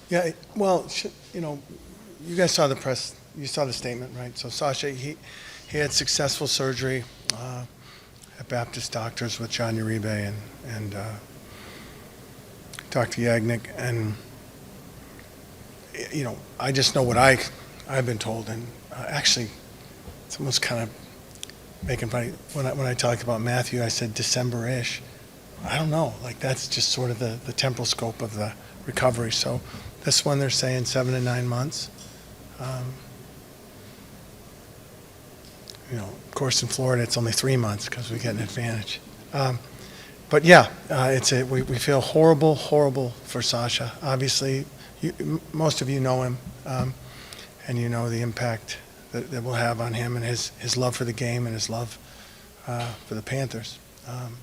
Yeah, well, you guys saw the press, you saw the statement, right? So Sasha, he had successful surgery at Baptist Doctors with John Uribe and Dr. Yagnik, and I just know what I've been told, and actually, someone's kind of making funny when I talked about Matthew. I said December-ish. I don't know, like that's just sort of the temporal scope of the recovery. So this one they're saying 7 to 9 months. Of course in Florida it's only 3 months because we get an advantage. But yeah, we feel horrible for Sasha. Obviously, most of you know him, and you know the impact that will have on him and his love for the game and his love for the Panthers.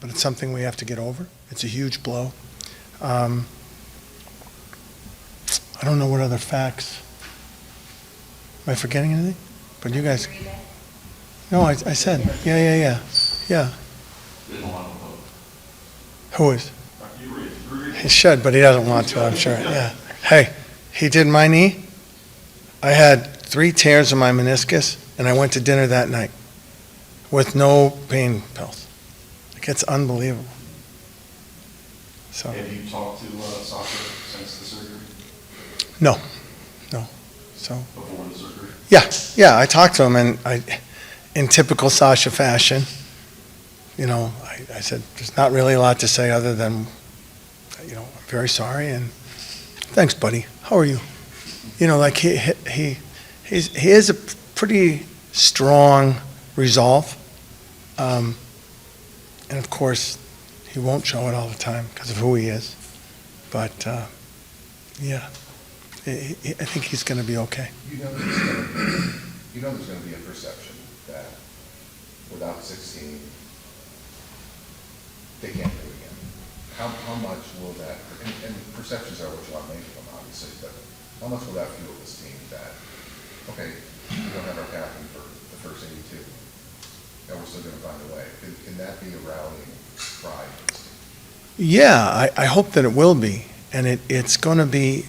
But it's something we have to get over. It's a huge blow. I don't know what other facts. Am I forgetting anything? But you guys. No, I said. Yeah. Who is? He should, but he doesn't want to, I'm sure. Yeah. Hey, he did my knee. I had 3 tears in my meniscus, and I went to dinner that night with no pain pills. Like, it's unbelievable. So. Have you talked to Sasha since the surgery? No. So. Before the surgery? Yeah. I talked to him, and in typical Sasha fashion, I said, there's not really a lot to say other than, I'm very sorry, and thanks, buddy. How are you? Like he has a pretty strong resolve, and of course, he won't show it all the time because of who he is. But yeah, I think he's going to be okay. There's going to be a perception that without 16, they can't do it again. How much will that, and perceptions are what you want to make of them, obviously, but how much will that fuel this team that, okay, we don't have our captain for the first 82, and we're still going to find a way? Can that be a rallying cry for this team? Yeah, I hope that it will be. And it's going to be,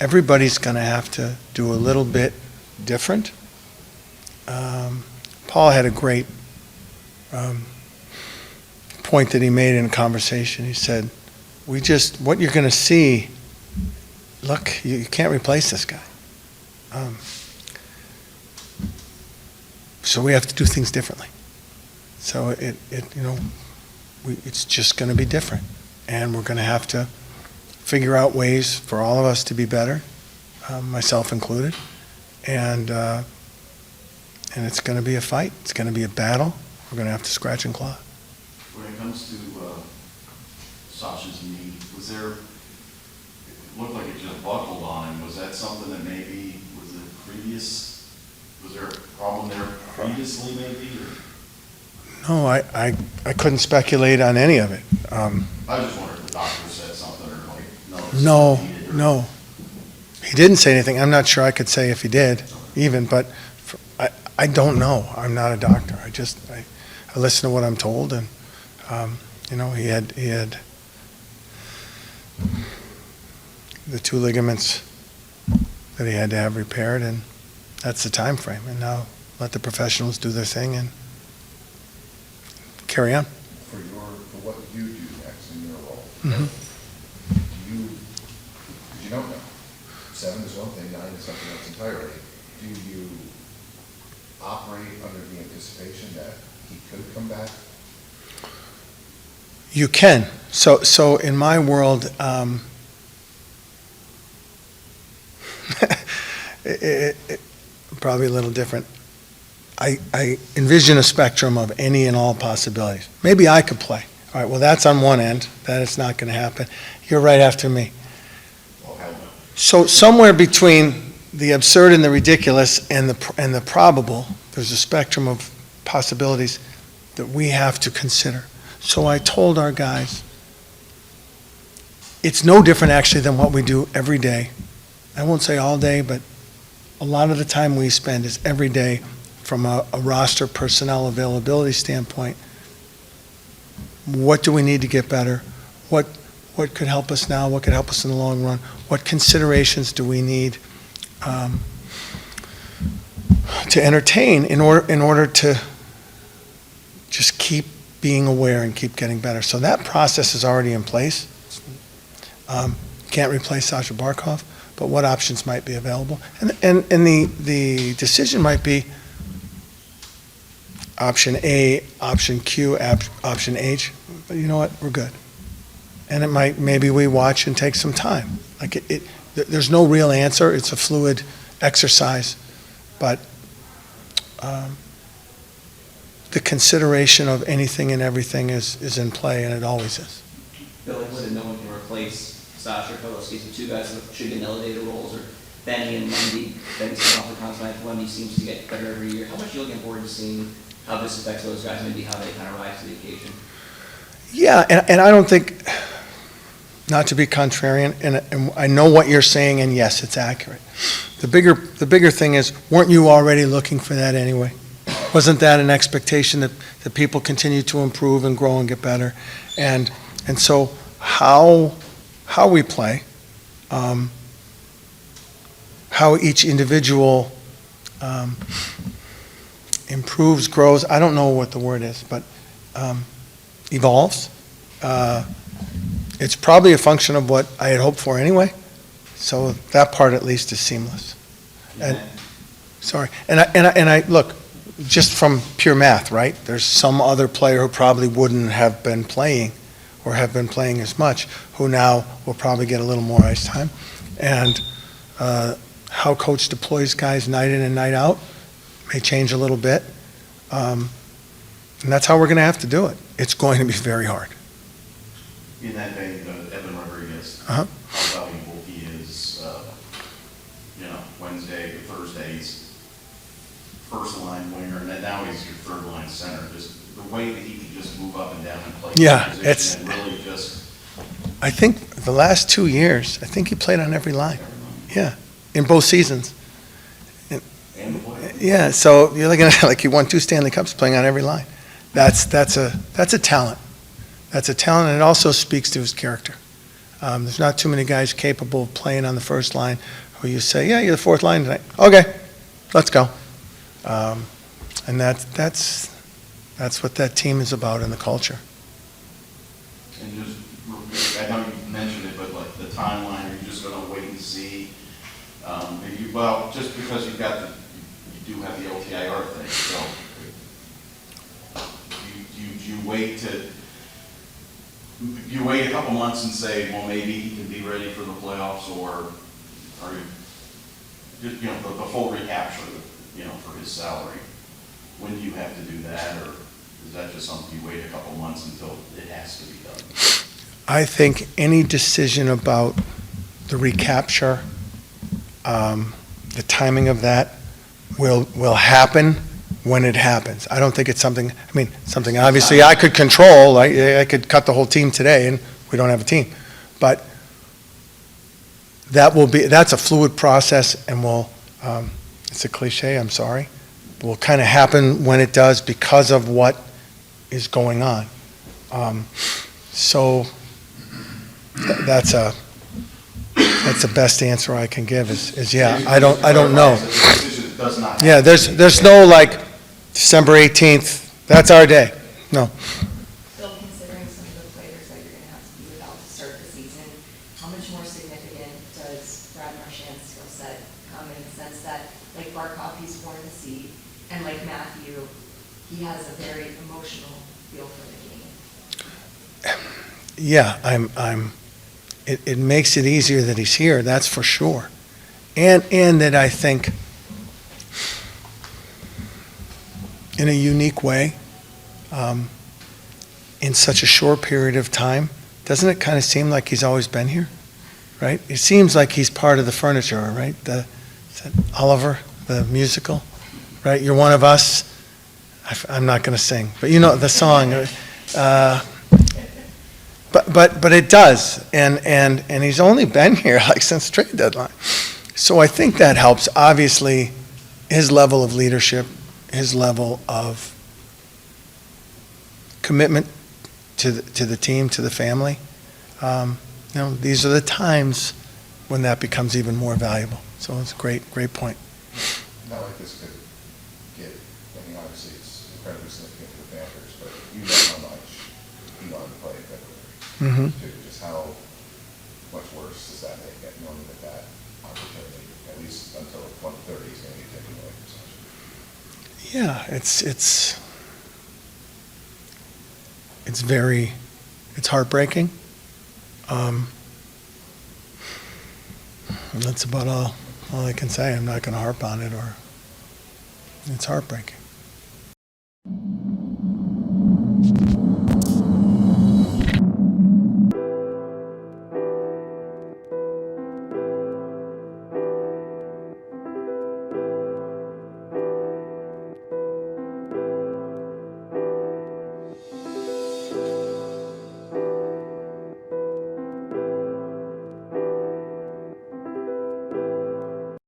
everybody's going to have to do a little bit different. Paul had a great point that he made in a conversation. He said, what you're going to see, look, you can't replace this guy. So we have to do things differently. So it's just going to be different. And we're going to have to figure out ways for all of us to be better, myself included. And it's going to be a fight. It's going to be a battle. We're going to have to scratch and claw. When it comes to Sasha's knee, it looked like it just buckled on him. Was that something that maybe was there a problem there previously maybe? Or? No, I couldn't speculate on any of it. I just wondered if the doctor said something or No. He didn't say anything. I'm not sure I could say if he did even, but I don't know. I'm not a doctor. I listen to what I'm told, and he had the 2 ligaments that he had to have repaired, and that's the time frame. And now let the professionals do their thing and carry on. For what you do next in your role, Mm-hmm. because you don't know. 7 is one thing, 9 is something else entirely. Do you operate under the anticipation that he could come back? You can. So in my world, probably a little different. I envision a spectrum of any and all possibilities. Maybe I could play. All right, well, that's on one end. That it's not going to happen. You're right after me. Oh, hell no. So somewhere between the absurd and the ridiculous and the probable, there's a spectrum of possibilities that we have to consider. So I told our guys, it's no different actually than what we do every day. I won't say all day, but a lot of the time we spend is every day from a roster personnel availability standpoint. What do we need to get better? What what could help us now, what could help us in the long run, what considerations do we need to entertain in order to just keep being aware and keep getting better. So that process is already in place. Can't replace Sasha Barkov, but what options might be available? And the decision might be option A, option Q, option H. But you know what? We're good. And maybe we watch and take some time. Like there's no real answer. It's a fluid exercise, but the consideration of anything and everything is in play, and it always is. Bill, whether no one can replace Sasha or Phillips, these are two guys that should be in elevator roles, or Benny and Wendy. Benny's coming off the contract. Wendy seems to get better every year. How much are you looking forward to seeing how this affects those guys, maybe how they kind of rise to the occasion? Yeah, and I don't think, not to be contrarian, and I know what you're saying, and yes, it's accurate. The bigger thing is, weren't you already looking for that anyway? Wasn't that an expectation that people continue to improve and grow and get better? And so how we play, how each individual improves, grows, I don't know what the word is, but evolves. It's probably a function of what I had hoped for anyway. So that part at least is seamless. And sorry, and I look, just from pure math, right? There's some other player who probably wouldn't have been playing or have been playing as much, who now will probably get a little more ice time. And how coach deploys guys night in and night out may change a little bit. And that's how we're going to have to do it. It's going to be very hard. In that vein, Evan Rodriguez, Uh-huh. how valuable he is, Wednesday, Thursdays, first line winger, and then now he's your third line center. Just the way that he can just move up and down and play Yeah, position it's- and really just. I think the last 2 years, I think he played on every line. Yeah, in both seasons. And play. Yeah, so you're looking at it like he won 2 Stanley Cups playing on every line. That's a talent. That's a talent, and it also speaks to his character. There's not too many guys capable of playing on the first line who you say, yeah, you're the fourth line tonight. Okay, let's go. And that's what that team is about in the culture. And just, I know you mentioned it, but like the timeline, are you just gonna wait and see? Just because you do have the LTIR thing, so do you wait a couple months and say, well, maybe he can be ready for the playoffs, or are you, just, the full recapture, for his salary? When do you have to do that, or is that just something you wait a couple months until it has to be done? I think any decision about the recapture, the timing of that will happen when it happens. I don't think it's something obviously I could control. I could cut the whole team today and we don't have a team. But that's a fluid process, and it's a cliche, I'm sorry, will kind of happen when it does because of what is going on. So that's the best answer I can give is yeah, I don't know. The decision does not. Yeah, there's no like December 18th, that's our day. No. Still considering some of the players that you're going to have to be without to start the season, how much more significant does Brad Marchand's skill set come in the sense that, like Barkov, he's born to see, and like Matthew, he has a very emotional feel for the game? Yeah, it makes it easier that he's here, that's for sure. And that I think in a unique way, in such a short period of time, doesn't it kind of seem like he's always been here, right? It seems like he's part of the furniture, right? Is that Oliver, the musical, right? You're one of us. I'm not going to sing, but you know the song. But it does, and he's only been here like since trade deadline. So I think that helps. Obviously, his level of leadership, his level of commitment to the team, to the family, these are the times when that becomes even more valuable. So it's a great point. Not like this could get, I mean, obviously it's incredibly significant for the Panthers, but you know how much he wanted to play in February. Too. Just how much worse does that make it, knowing that that opportunity, at least until 2030, is going to be taken away from Sasha? Yeah, it's heartbreaking. And that's about all I can say. I'm not going to harp on it, or it's heartbreaking.